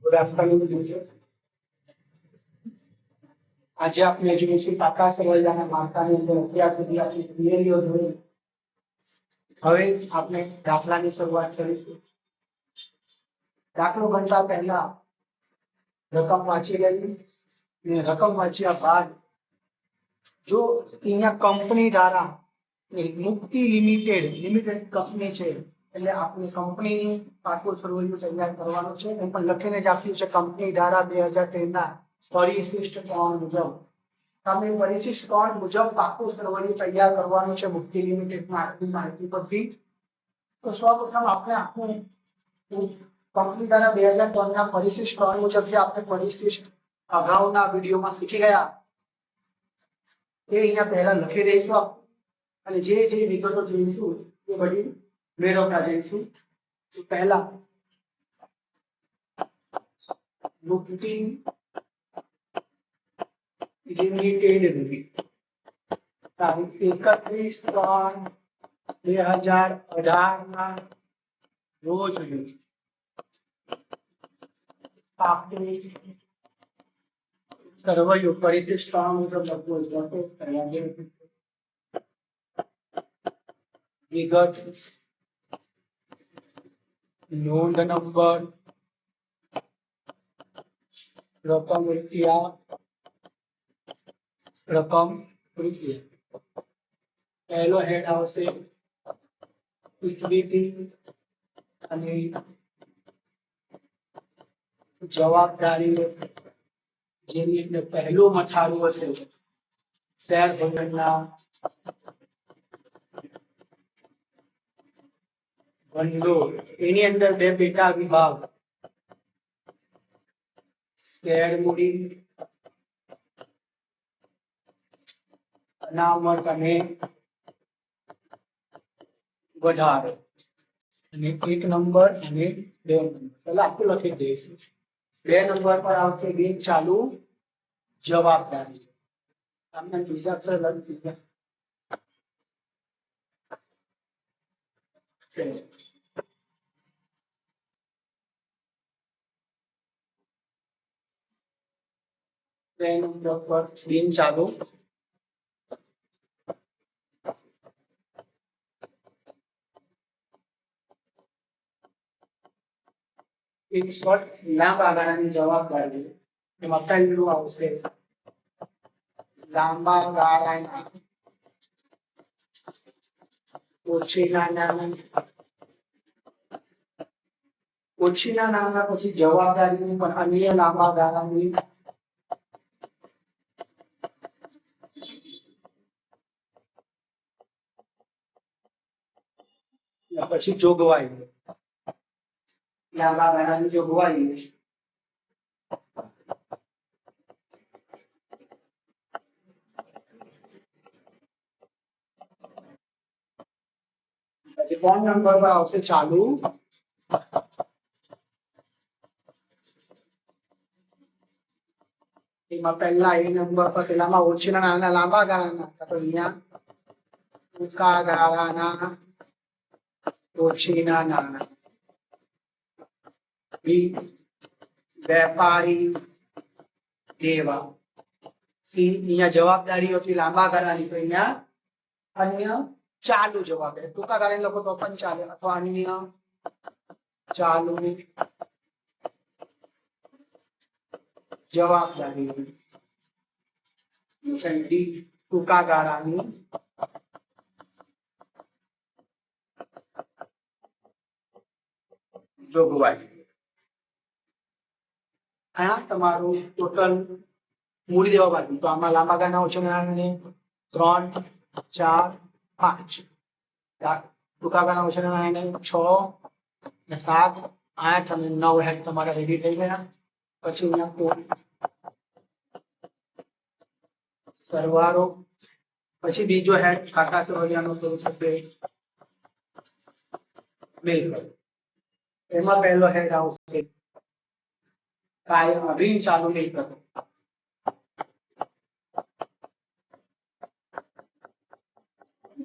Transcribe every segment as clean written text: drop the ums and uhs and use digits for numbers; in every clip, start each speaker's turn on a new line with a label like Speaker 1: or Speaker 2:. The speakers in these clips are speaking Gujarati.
Speaker 1: Good afternoon. આજે આપણે જોઈશું કાકા સરવૈયાના માળખાની અંદર અત્યાર સુધી આપણી થિયરીઓ જોઈ. હવે આપણે દાખલાની શરૂઆત કરીશું. દાખલો ગણતા પહેલા રકમ વાંચી લેવી અને રકમ વાંચ્યા બાદ જો અહીંયા કંપની દ્વારા મુક્તિ લિમિટેડ કંપની છે એટલે આપણી કંપનીની પાકું સરવૈયું તૈયાર કરવાનું છે. એ પણ લખીને જ આપ્યું છે કંપની ધારા 2013 ના પરિશિષ્ટ ત્રણ મુજબ. તમે પરિશિષ્ટ ત્રણ મુજબ પાકું સરવૈયું તૈયાર કરવાનું છે મુક્તિ લિમિટેડમાં આટલી માહિતી પરથી. તો સૌપ્રથમ આપણે આખું કંપની ધારા 2003 ના પરિશિષ્ટ ત્રણ મુજબ જે આપણે પરિશિષ્ટ અગાઉના વિડીયોમાં શીખી ગયા એ અહીંયા પહેલા લખી દઈશું અને જે વિગતો જોઈશું એ બધી મેળવતા જઈશું. તો પહેલા મુક્તિ લિમિટેડ તારીખ 31/3/2018 ના રોજ આપણી સરવૈયું પરિશિષ્ટ ત્રણ મુજબ લખવું વિગત નોંધ નંબર રકમ રૂપિયા પહેલો હેડ આવશે ઇક્વિટી અને જવાબદારી જેની અંદર પહેલું મથાળું હશે શેર હોલ્ડરના ભંડોળ. એની અંદર બે પેટા વિભાગ શેર મૂડી અનામત અને વધારો અને 1 નંબર અને 2 નંબર. પહેલા આખું લખી દઈશું. 2 નંબર પર આવશે બિન ચાલુ જવાબદારી. આપણે બીજા અક્ષર લખી દીધા. નંબર પર બિન ચાલુ લાંબા ગાળાની જવાબદારી. એમાં પહેલું આવશે લાંબા ગાળાના ઓછીના નાના પછી જવાબદારીની પણ અન્ય લાંબા ગાળાની પછી જોગવાઈ લાંબા ગાળાની જોગવાઈ પછી 3 નંબર પર આવશે ચાલુ. એમાં પહેલા એ નંબર પર પેલામાં ઓછીના નાના લાંબા ગાળાના તો અહીંયા ટૂંકા ગાળાના ઓછીના નાના. બી વેપારી દેવા. સી અહીંયા જવાબદારી હતી લાંબા ગાળાની તો અહીંયા અન્ય ચાલુ જવાબદારી. ટૂંકા ગાળાની લોકો તો પણ ચાલે અથવા અન્ય ચાલુ જવાબદારી. ડી ટૂંકા ગાળાની જોગવાઈ. આ તમારું ટોટલ મૂડી દેવા બાજુ. તો આમાં લાંબા ગાળાના ઓછીના નાનાને 3 4 5, ટૂંકા ગાળાના ઓછીના નાનાને 6 ને 7 8 અને 9 હેડ તમારા રેડી થઈ ગયા. પછી અહીંયા સરવાળો. પછી બીજો હેડ કાકા સરવૈયાનો શરૂ થશે મિલકત. એમાં પહેલો હેડ આવશે કાયમ બિન ચાલુ મિલકતો.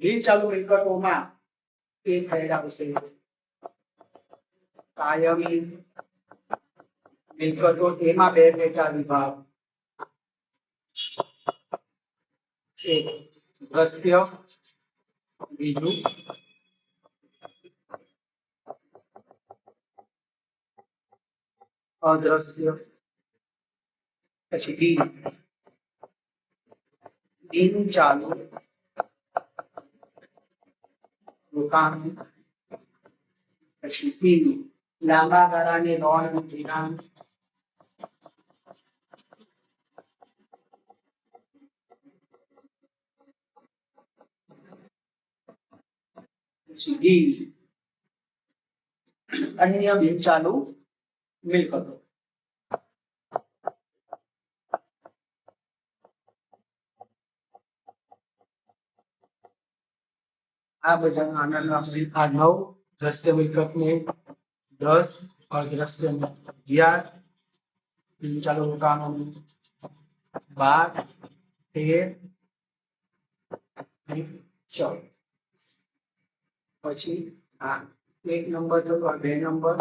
Speaker 1: બિન ચાલુ મિલકતોમાં એક હેડ આવશે કાયમી મિલકતો એમાં બે પેટા વિભાગ, એક દ્રશ્ય, બીજું અદ્રશ્ય. પછી બી બિન ચાલુ રોકાણ. પછી સી લાંબા ગાળાની લોન ધિરાણ. પછી ડી અન્ય બિન ચાલુ મિલકતો. આ બધા આનંદ આપણે આ 9 દ્રશ્ય મિલકત ને 10 અદ્રશ્ય ને 11 બિન ચાલુ રોકાણો 12 13 14. પછી આ 1 નંબર તો 2 નંબર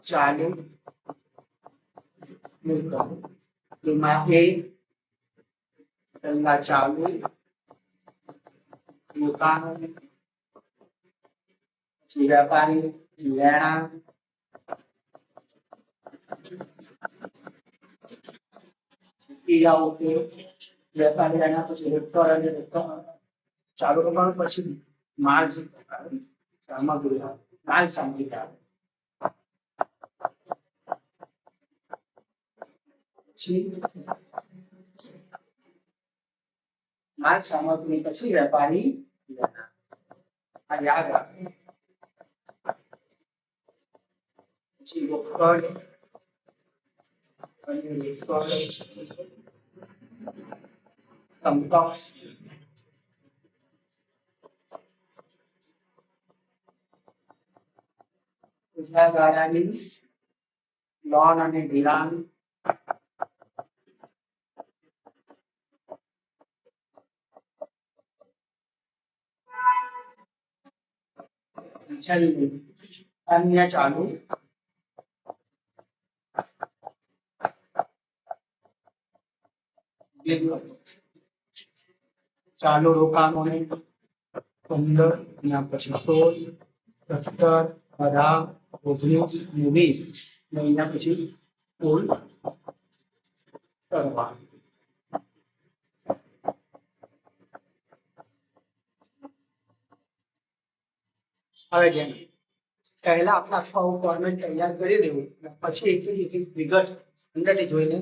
Speaker 1: ચાલુ મિલકતો એમાં પહેલા ચાલુ રોકાણો, પછી વેપારી લેણા, ક્રિયાઓ છે વેપારી લેણા, પછી રોકડ અને ચાલુ રોકાણ, પછી માલ સામગ્રી માલ સામગ્રી પછી માલ સામગ્રી પછી વેપારી લેણા. આ યાદ રાખો. પછી રોકડ અને રોકડ સમકક્ષ ઉધા ગાળાની લોન અને ધિરાણ. અન્ય ચાલુ ચાલુ રોકાણો 15 ના પછી 16 17 18 19 અને 20 એના પછી કુલ સરવાળો. હવે જેમ પહેલા આપણે આખું ફોર્મેટ તૈયાર કરી દેવું, પછી એક એક વિગત અંદરથી જોઈને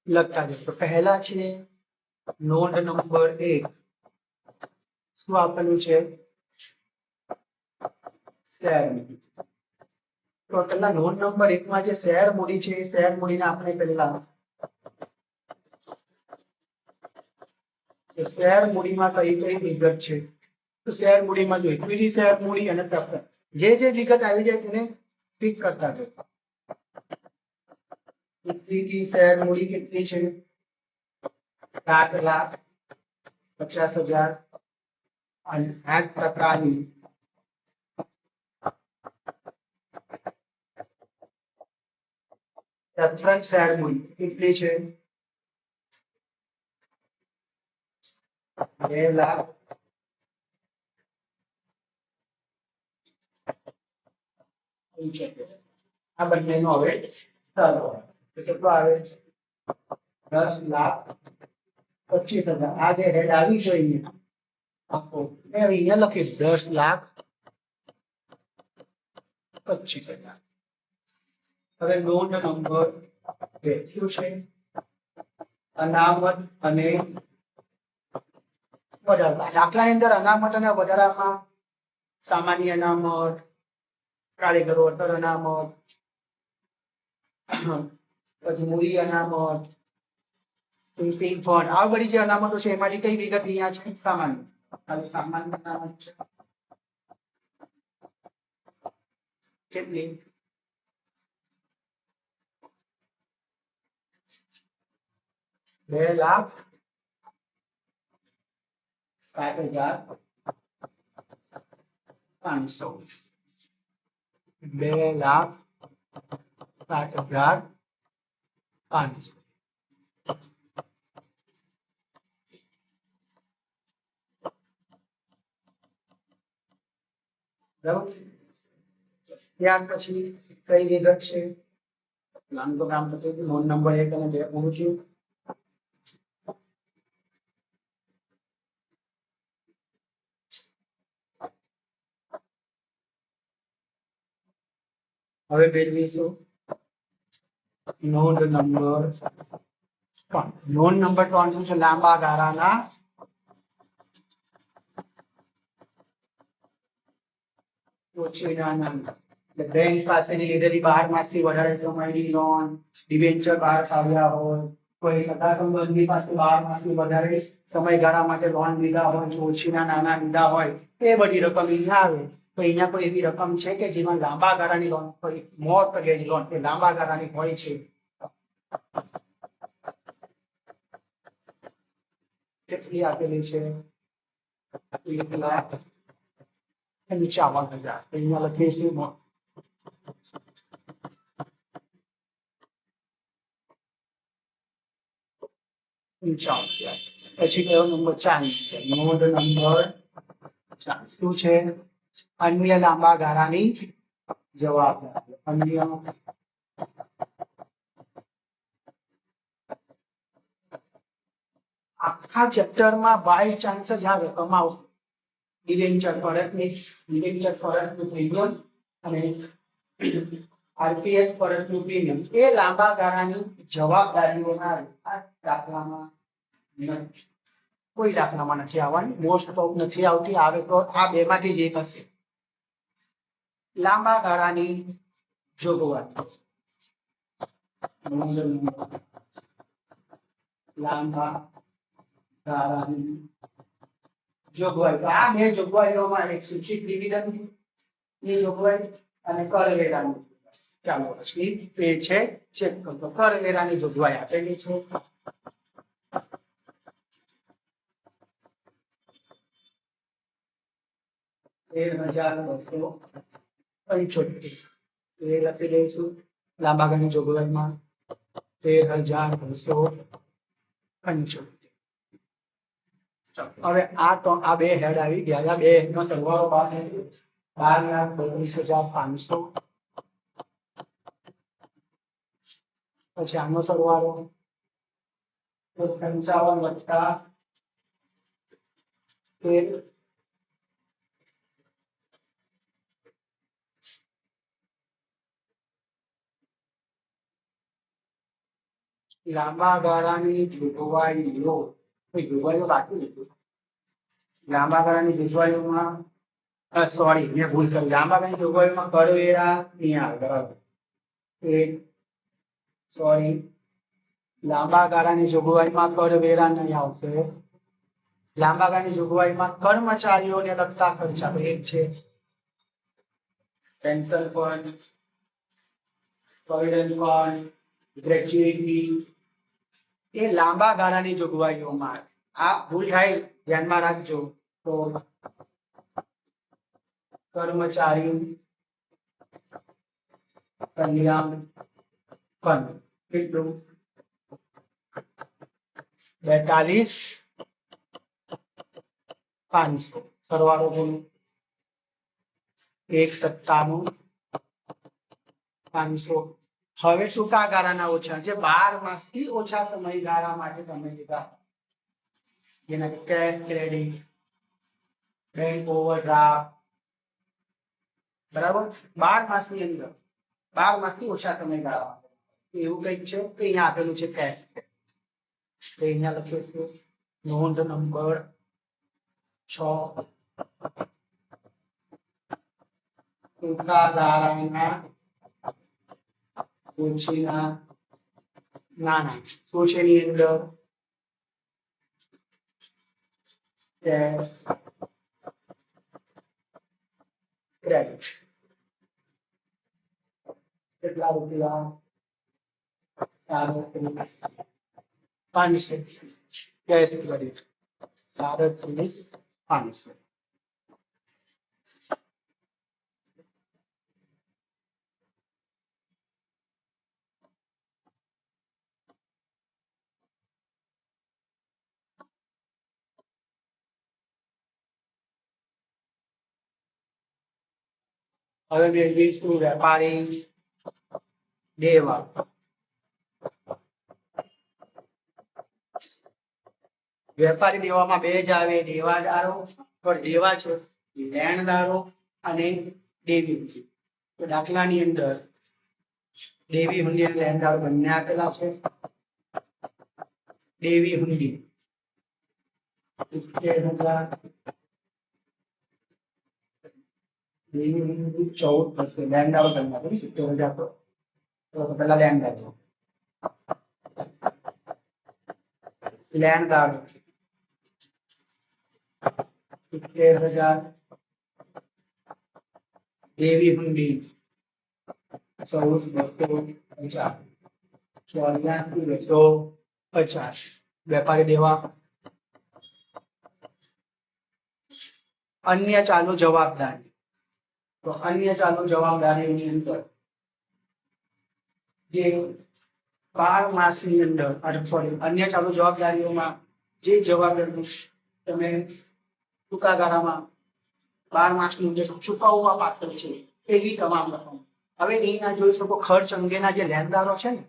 Speaker 1: લખતા જઈએ. તો પહેલા છે નોંધ નંબર 1. શું આપેલું છે? શેર મૂડી. તો પહેલા નોંધ નંબર 1 માં જે શેર મૂડી છે એ શેર મૂડીને આપણે પહેલા શેર મૂડીમાં કઈ કઈ વિગત છે તો શેર મૂડીમાં જો ઇક્વિટી શેર મૂડી અને પ્રેફરન્સ જે વિગત આવી જાય તેને ટિક કરતા જાઓ. ઇક્વિટી શેર મૂડી કેટલી છે? 7,50,000 અને 8% પ્રેફરન્સ શેર મૂડી કેટલી છે? 2,00,000. આ બંનેનો હવે સરવાળો કેટલો આવે? 10,25,000. આ જે હેડ આવી છે અહીંયા આખો એ અહીંયા લખી 10,25,000. હવે નોંધ નંબર 2 શું છે? અનામત અને વધારા. દાખલાની અંદર અનામત અને વધારામાં સામાન્ય અનામત, કારીગરો વળતર અનામત, પછી મૂડી અનામત, પિંક ફંડ, આ બધી જે અનામતો છે એમાંથી કઈ વિગત અહીંયા છે? સામાન્ય. ખાલી સામાન્ય અનામત છે કેટલી? 2,60,500. 2,60,500 60,500 બરાબર. ત્યાર પછી કઈ વિગત છે? નાનું તો કામ થતું હતું. નોંધ નંબર 1 અને 2 પૂરું થયું. હવે મેળવીશું નોંધ નંબર 3. નોંધ નંબર 3 શું છે? લાંબા ગાળાના ઓછીના નામ. બેંક પાસેની લીધેલી 12 માસથી વધારે સમયની લોન, ડિબેન્ચર બહાર આવ્યા હોય, કોઈ સગા સંબંધી પાસે 12 માસથી વધારે સમયગાળા માટે લોન લીધા હોય, ઓછીના નાના લીધા હોય, એ બધી રકમ અહીંયા આવે. તો અહીંયા કોઈ એવી રકમ છે કે જેમાં લાંબા ગાળાની લોન, કોઈ મોર્ટગેજ લોન એ લાંબા ગાળાની હોય છે. કેટલી આપેલી છે? 1,55,000. અહીંયા લખીશું 55,000. પછી કયો નંબર? 40 છે. નોંધ નંબર 40 શું છે? અન્ય લાંબા ગાળાની જવાબદારી. અન્ય આખા ચેપ્ટરમાં બાય ચાન્સ જ આ રકમ આવશે. ડિબેન્ચર ફરજનું પ્રીમિયમ અને આરપીએસ ફરજનું પ્રીમિયમ એ લાંબા ગાળાની જવાબદારીઓના આ દાખલામાં નથી. કોઈ દાખલામાં નથી આવવાની. મોસ્ટ ઓફ નથી આવતી. આવે તો આ બેમાંથી જ એક હશે. લાંબા ગાળાની જોગવાઈ. લાંબા ગાળાની જોગવાઈ. આ બે જોગવાઈઓમાં એક સૂચિત ડિવિડન્ડ ની જોગવાઈ અને કરવેરાની. ચાલો પછી એ છે ચેક કરો. કરવેરાની જોગવાઈ આપેલી છે. ₹13,275 એ લખી દઈશું લાંબા ગાળાની જોગવાઈમાં. 13,275. હવે આ બે હેડ આવી ગયા. આ બે નો સરવાળો 12,32,500. પછી આનો સરવાળો 55 વત્તા 13. લાંબા ગાળાની જોગવાઈઓ. જોગવાઈઓ બાકી નથી. લાંબા ગાળાની જોગવાઈઓમાં સોરી મેં ભૂલ કરી. લાંબા ગાળાની જોગવાઈઓમાં કરવેરા નહીં આવે. બરાબર. સોરી, લાંબા ગાળાની જોગવાઈમાં કરવેરા નહીં આવશે. લાંબા ગાળાની જોગવાઈમાં કર્મચારીઓને લગતા ખર્ચા એક છે. Pension fund, provident fund, gratuity એ લાંબા ગાળાની જોગવાઈઓમાં. આ ભૂલ થાય ધ્યાનમાં રાખજો. તો કર્મચારી કલ્યાણ ફંડ કેટલું? 42,500. સરવાળો બોલો. 1,97,500. હવે ટૂંકા ગાળાના ઓછા જે 12 માસથી ઓછા સમયગાળા માટે તમે લીધા, જેના કેશ ક્રેડિટ, બેંક ઓવરડ્રાફ્ટ. બરાબર. 12 માસની અંદર 12 માસથી ઓછા સમયગાળા એવું કંઈક છે કે અહીંયા આપેલું છે કેશ. તો અહીંયા લખીશું નોંધ નંબર 6. ટૂંકા ગાળાના ઓછીના નાના. શું છે એની અંદર? Cache credit. કેટલા રૂપિયા? 37,500. Cache credit 37,500. હવે મેળવીશું વેપારી દેવા. વેપારી દેવામાં બે જ આવે, દેવાદારો પણ દેવા છે, લેણદારો અને દેવી. તો દાખલાની અંદર દેવી હુંડી અને લેણદારો બંને આપેલા છે. દેવી હુંડી 70,000, દેવી હુંડી 14, લેણદારો બંને 70,000. તો પેલા લેણદારો લેણદારો 70,000, દેવી હુંડી 14,250, 84,250. વેપારી દેવા. અન્ય ચાલુ જવાબદારી. તો અન્ય ચાલુ જવાબદારીની અંદર જે 12 માસની અંદર અન્ય ચાલુ જવાબદારીઓમાં જે જવાબદારી તમે ટૂંકા ગાળામાં 12 માસની અંદર ચૂકવવા પાત્ર છે એવી તમામ રકમ. હવે અહીંયા જોઈ શકો ખર્ચ અંગેના જે લેણદારો છે ને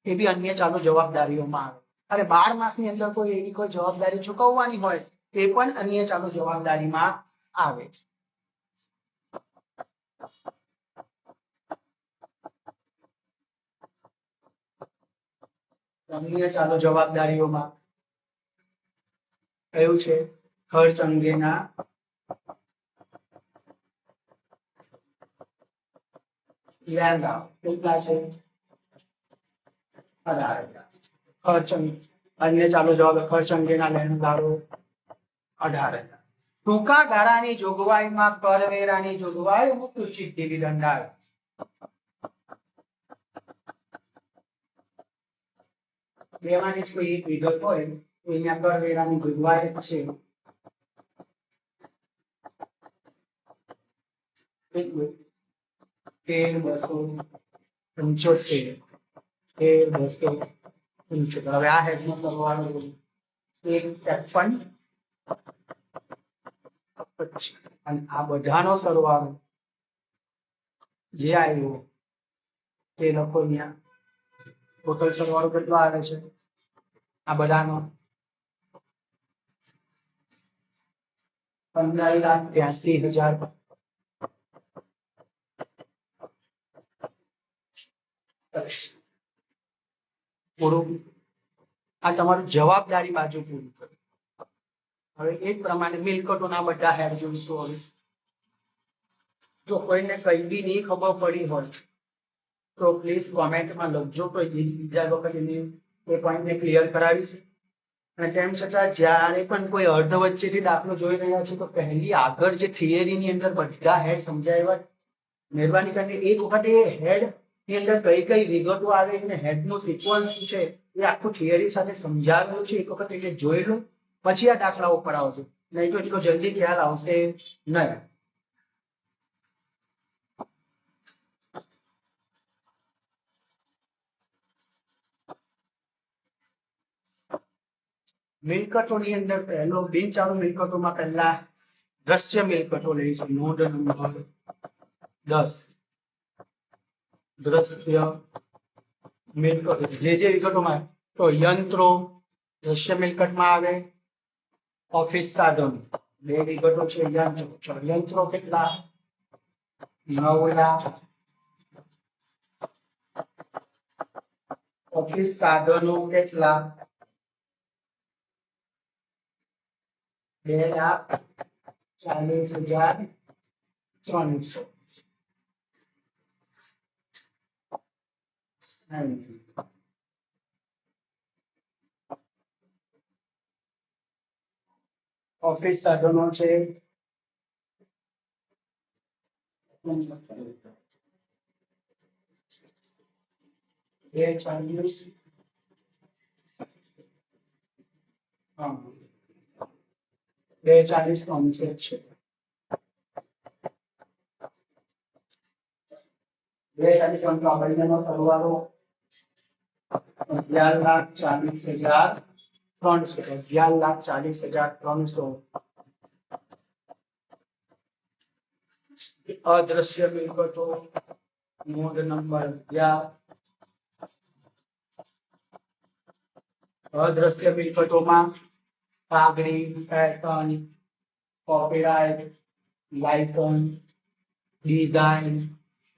Speaker 1: એ બી અન્ય ચાલુ જવાબદારીઓમાં આવે. અને 12 માસની અંદર કોઈ એવી કોઈ જવાબદારી ચૂકવવાની હોય એ પણ અન્ય ચાલુ જવાબદારીમાં આવે. અન્ય ચાલુ જવાબદારીઓમાં કયું છે? ખર્ચ અંગેના લેણદારો. કેટલા છે? 18,000. ખર્ચ અન્ય ચાલુ જવાબદારી ખર્ચ અંગેના લેણદારો 18,000. ટૂંકા ગાળાની જોગવાઈમાં કરવેરાની જોગવાઈ અને સૂચિત ડિવિડન્ડ આવે. બેમાંથી કોઈ એક વિગત હોય તો અહીંયા કરવેરાની જોગવાઈ છે. કેટલું? 13,275. 13,275. હવે આ હેડનો સરવાળો 1,53,25 અને આ બધાનો સરવાળો જે આવ્યો તે લખો અહીંયા. ટોટલ સરવાળો કેટલો આવે છે આ બધાનો? 15,83,000. પૂરું. આ તમારું જવાબદારી બાજુ પૂરું કર્યું. હવે એ જ પ્રમાણે મિલકતોના બધા હેડ જોઈશું. હવે જો કોઈને કઈ બી નહીં ખબર પડી હોય તો પ્લીઝ કોમેન્ટમાં લખજો. તો બીજા વખત એને એ પોઈન્ટને ક્લિયર કરાવીશ. અને તેમ છતાં જ્યારે પણ કોઈ અર્ધ વચ્ચેથી દાખલો જોઈ રહ્યા છે તો પહેલી આગળ જે થિયરીની અંદર બધા હેડ સમજાવ્યા, મહેરબાની કરીને એક વખત એ હેડ ની અંદર કઈ કઈ વિગતો આવે અને હેડનું સિક્વન્સ શું છે એ આખું થિયરી સાથે સમજાવેલું છે. એક વખત એને જોઈ લો પછી આ દાખલા ઉપર આવજો, નહીં તો એટલો જલ્દી ખ્યાલ આવશે નહીં. મિલકતોની અંદર પહેલો બિનચાલુ મિલકતોમાં પહેલા દ્રશ્ય મિલકતો લઈશું. નોંધ નંબર 10. દ્રશ્ય મિલકતો જે વિગતોમાં તો યંત્રો દ્રશ્ય મિલકતમાં આવે. ઓફિસ સાધનો બે વિગતો છે. યંત્રો કેટલા? 9 લાખ. ઓફિસ સાધનો કેટલા? 2,40,300. ઓફિસ સાધનો છે 2,40,300. છે 2,40,300 આ બંનેનો સરવાળો 11,40,300. 11,40,300 અદ્રશ્ય મિલકતો નોંધ નંબર 11 અદ્રશ્ય મિલકતોમાં પાઘડી પેટર્ન કોપીરાઇટ લાયસન્સ ડિઝાઇન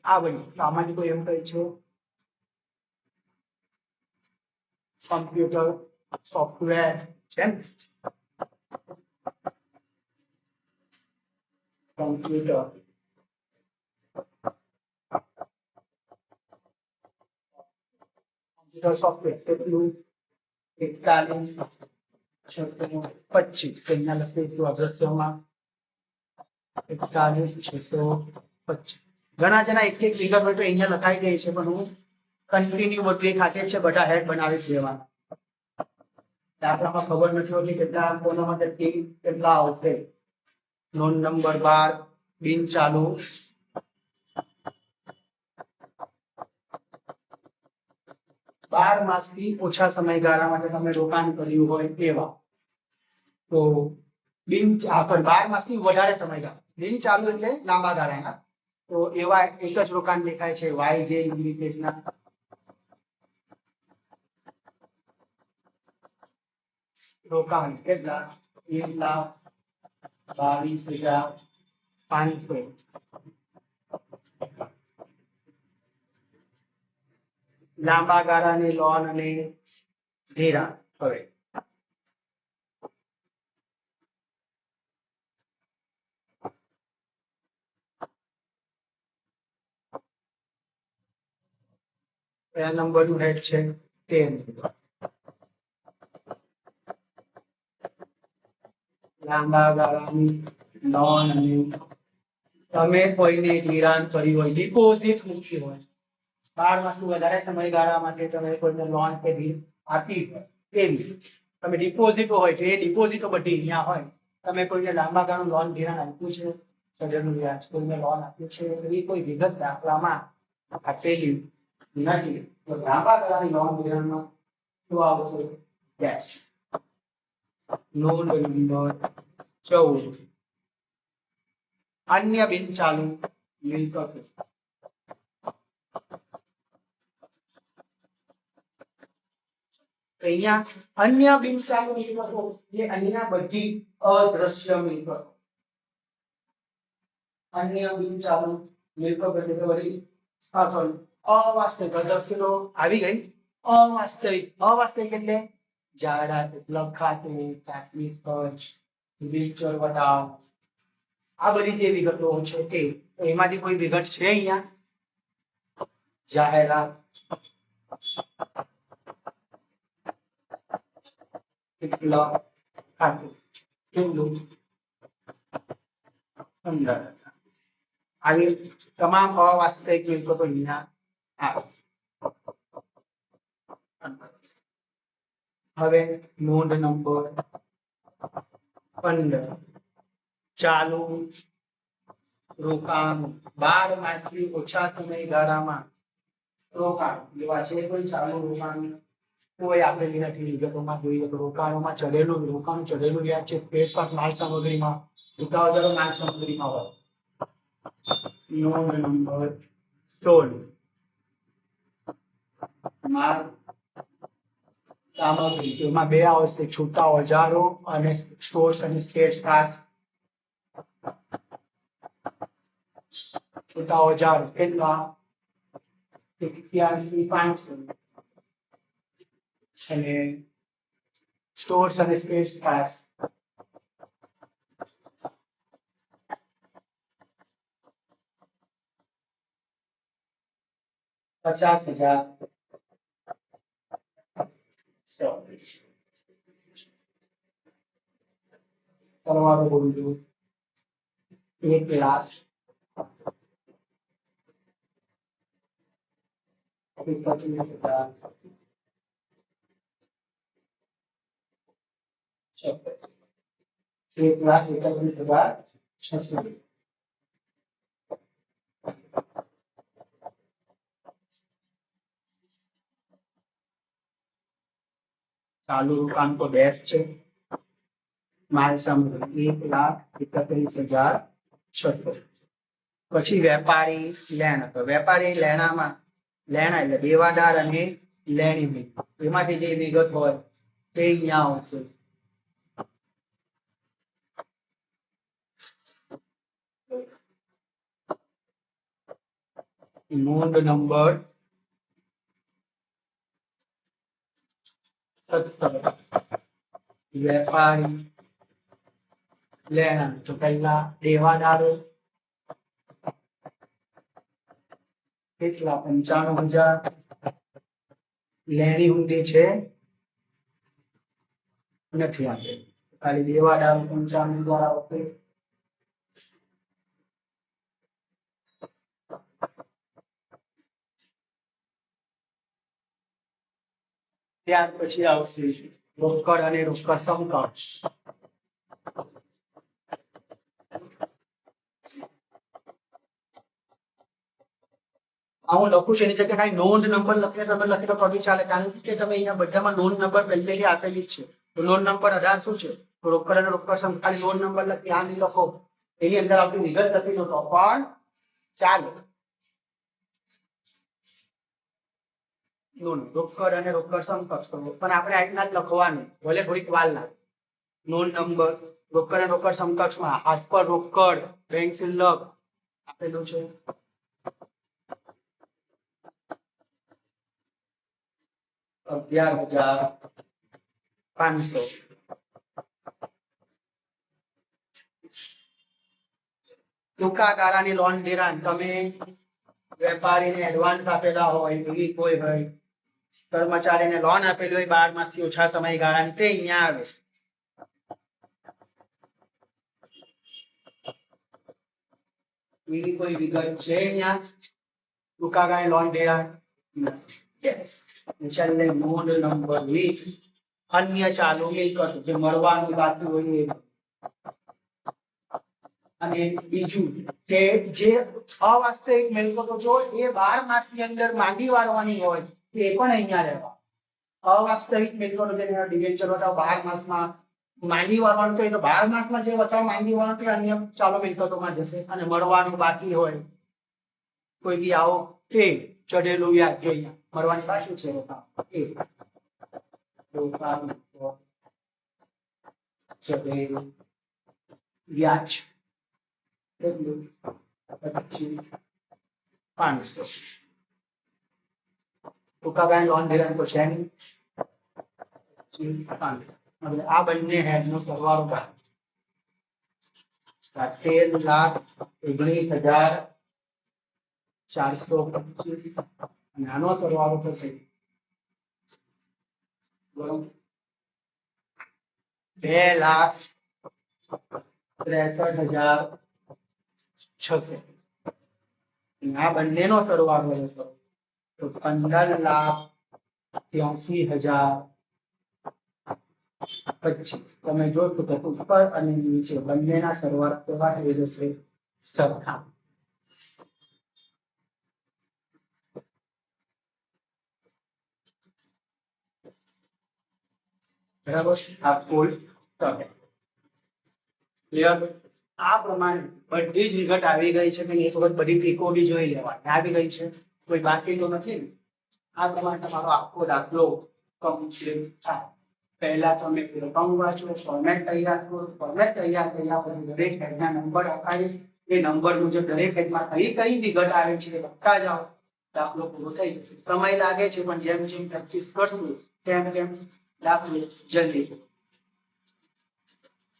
Speaker 1: આ બધી સામાન્ય કોઈ એમ કહે છે કમ્પ્યુટર સોફ્ટવેર છે કમ્પ્યુટર સોફ્ટવેર કેટલું 41 625 તેના લખીશું અદ્રશ્યમાં 41 625 ઘણા જણા એક એક વિગત હોય તો અહીંયા લખાઈ દે છે પણ હું કન્ટિન્યુ બધું એક હાથે છે બધા હેડ બનાવી દેવાના દાખલામાં ખબર નથી હોતી કેટલા કોના માટે કેટલા આવશે નોંધ નંબર 12 બિન ચાલુ 12 માસથી ઓછા સમયગાળા માટે તમે રોકાણ કર્યું હોય તેવા તો બિન 12 માસથી વધારે સમયગાળા બિન ચાલુ એટલે લાંબા ગાળાના તો એવા એક જ રોકાણ દેખાય છે YJ લિમિટેડના રોકાણ કેટલા 1,22,500 લાંબા ગાળાની લોન અને ધિરાણ હવે કયા નંબરનું હેડ છે 10 લાંબા ગાળાની લોન અને તમે કોઈને ધિરાણ કરી હોય ડિપોઝિટ મૂકી હોય 12 માસથી વધારે સમયગાળા માટે તમે કોઈને લોન કે આપી હોય તેવી તમે ડિપોઝિટો હોય તો એ ડિપોઝિટો બધી અહીંયા હોય તમે કોઈને લાંબા ગાળાનું લોન ધિરાણ આપ્યું છે સદનનું વ્યાજ કોઈને લોન આપ્યું છે એવી કોઈ વિગત દાખલામાં આપેલી નથી તો લાંબા ગાળાની લોન ધિરાણમાં શું આવશે યસ નોંધ નંબર 14 અન્ય બિન ચાલુ મિલકતો અહીંયા અન્ય બિન ચાલુ મિલકતો એ અન્ય બધી અદ્રશ્ય મિલકતો અન્ય બિન ચાલુ મિલકતો એટલે બધી અવાસ્તવિક અદ્રશ્ય આવી ગઈ અવાસ્તવિક એટલે જાહેરાત ઉપલબ્ધ ખાતું પ્રાથમિક ખર્ચ વીજ ચલ વટાવ આ બધી જે વિગતો છે તે એમાંથી કોઈ વિગત છે અહીંયા જાહેરાત ઉપલબ્ધ ખાતું કેટલું 15,000 આવી તમામ અવાસ્તવિક મિલકતો અહીંયા આવે હવે નોંધ નંબર 15 ચાલુ રોકાણ 12 માસથી ઓછા સમયગાળામાં રોકાણ જેવા છે કોઈ ચાલુ રોકાણ કોઈ આપેલી નથી વિગતોમાં જોઈએ તો રોકાણોમાં ચઢેલું વ્યાજ છે સ્પેર પાર્ટ માલ સામગ્રીમાં ઉતાવળ માલ સામગ્રીમાં હોય નોંધ નંબર 16 માલ સામગ્રી એમાં બે આવશે છૂટા ઓજારો અને સ્ટોર્સ અને સ્પેર પાર્ટ્સ છૂટા ઓજારો કેટલા 81,500 અને સ્ટોર્સ અને સ્પેર પાર્ટ્સ 50,000 સરવાળો બોલું 1,00,000 25,000 1,31,600 चालू रोकाण को डैश છે માલ સામગ્રી 1,31,600 પછી વેપારી લેણ, તો વેપારી લેણામાં લેણા એટલે દેવાદાર અને લેણી, એમાંથી જે વિગત હોય તે અહીંયા આવશે. નોંધ નંબર 17 વેપારી લેણા, તો પહેલા દેવાદારો કેટલા 95,000, લેણી ઊંધી છે નથી આપે, ખાલી દેવાદારો 95,000 આવશે. ત્યાર પછી આવશે રોકડ અને રોકડ સમકક્ષ. હું લખું છું એની જગ્યાએ ખાલી નોંધ નંબર લખી તો બી ચાલે, કારણ કે તમે અહીંયા બધામાં નોંધ નંબર પહેલેથી આપેલી જ છે. તો નોંધ નંબર 18 શું છે? તો રોકડ અને રોકડ સમ, ખાલી નોંધ નંબર લખી આ નહીં લખો, એની અંદર આવતી વિગત લખી દો તો પણ ચાલે. રોકડ અને રોકડ સમકક્ષ કરો, પણ આપણે આ રીતના જ લખવાનું, ભલે થોડીક વાર લાગે. નોંધ નંબર રોકડ અને રોકડ સમકક્ષમાં હાથ પર રોકડ બેંક શિલ્લક આપેલું છે. ₹11,500. ટૂંકા ગાળાની લોન ધિરાણ, તમે વેપારીને એડવાન્સ આપેલા હોય, એવી કોઈ હોય, કર્મચારીને લોન આપેલી હોય 12 માસથી ઓછા સમયગાળાની, તે અહીંયા આવે. એવી કોઈ વિગત છે અહીંયા ટૂંકા ગાળાની લોન ધિરાણ? યસ. છેલ્લે નોંધ નંબર 20 અન્ય ચાલુ મિલકત, જે મળવાનું બાકી હોય એ. અને બીજું કે જે અવાસ્તવિક મિલકતો જો એ 12 માસની અંદર માંગી વાળવાની હોય એ પણ અહીંયા રહેવા. અવાસ્તવિક મિલકતો જેને ડિબેન્ચર હતા 12 માસમાં માંગી વાળવાનું, તો એ તો 12 માસમાં જે વચાવ માંગી વાળવાનું તે અન્ય ચાલુ મિલકતોમાં જશે. અને મળવાનું બાકી હોય કોઈ બી આવો એ ચઢેલું વ્યાજ જોઈએ મળવાની બાકી છે એ ચઢેલું વ્યાજ 25,500. ટૂંકા ગાળાની લોન ધિરાણ તો છે નહીં. 25,500 આ બંને હેડનો સરવાળો થાય 13,19,425 અને આનો સરવાળો થશે 2,63,600. આ બંનેનો સરવાળો હતો તો 15,83,025. તમે જોશો તો ઉપર અને નીચે બંનેના સરવાળા કેવા થઈ જશે? સરખા. બરાબર. આ કુલ તમે ક્લિયર? આ પ્રમાણે બધી જ વિગત આવી ગઈ છે કે એક વખત બધી ટીકો બી જોઈ લેવાની આવી ગઈ છે, કોઈ બાકી તો નથી ને? આ પ્રમાણે તમારો આખો દાખલો કમ્પ્લીટ થાય. પહેલા તમે રકમ વાંચો, ફોર્મેટ તૈયાર કરો, ફોર્મેટ તૈયાર કર્યા પછી દરેક હેડના નંબર આપાઈશ, એ નંબર મુજબ દરેક હેડમાં કઈ કઈ વિગત આવે છે લખતા જાઓ, દાખલો પૂરો થઈ જશે. સમય લાગે છે પણ જેમ જેમ પ્રેક્ટિસ કરશું તેમ તેમ દાખલો જલ્દી.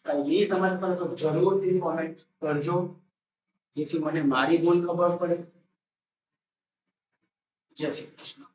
Speaker 1: કઈ સમજ પડે તો જરૂરથી કોમેન્ટ કરજો, જેથી મને મારી ભૂલ ખબર પડે. જય શ્રી કૃષ્ણ.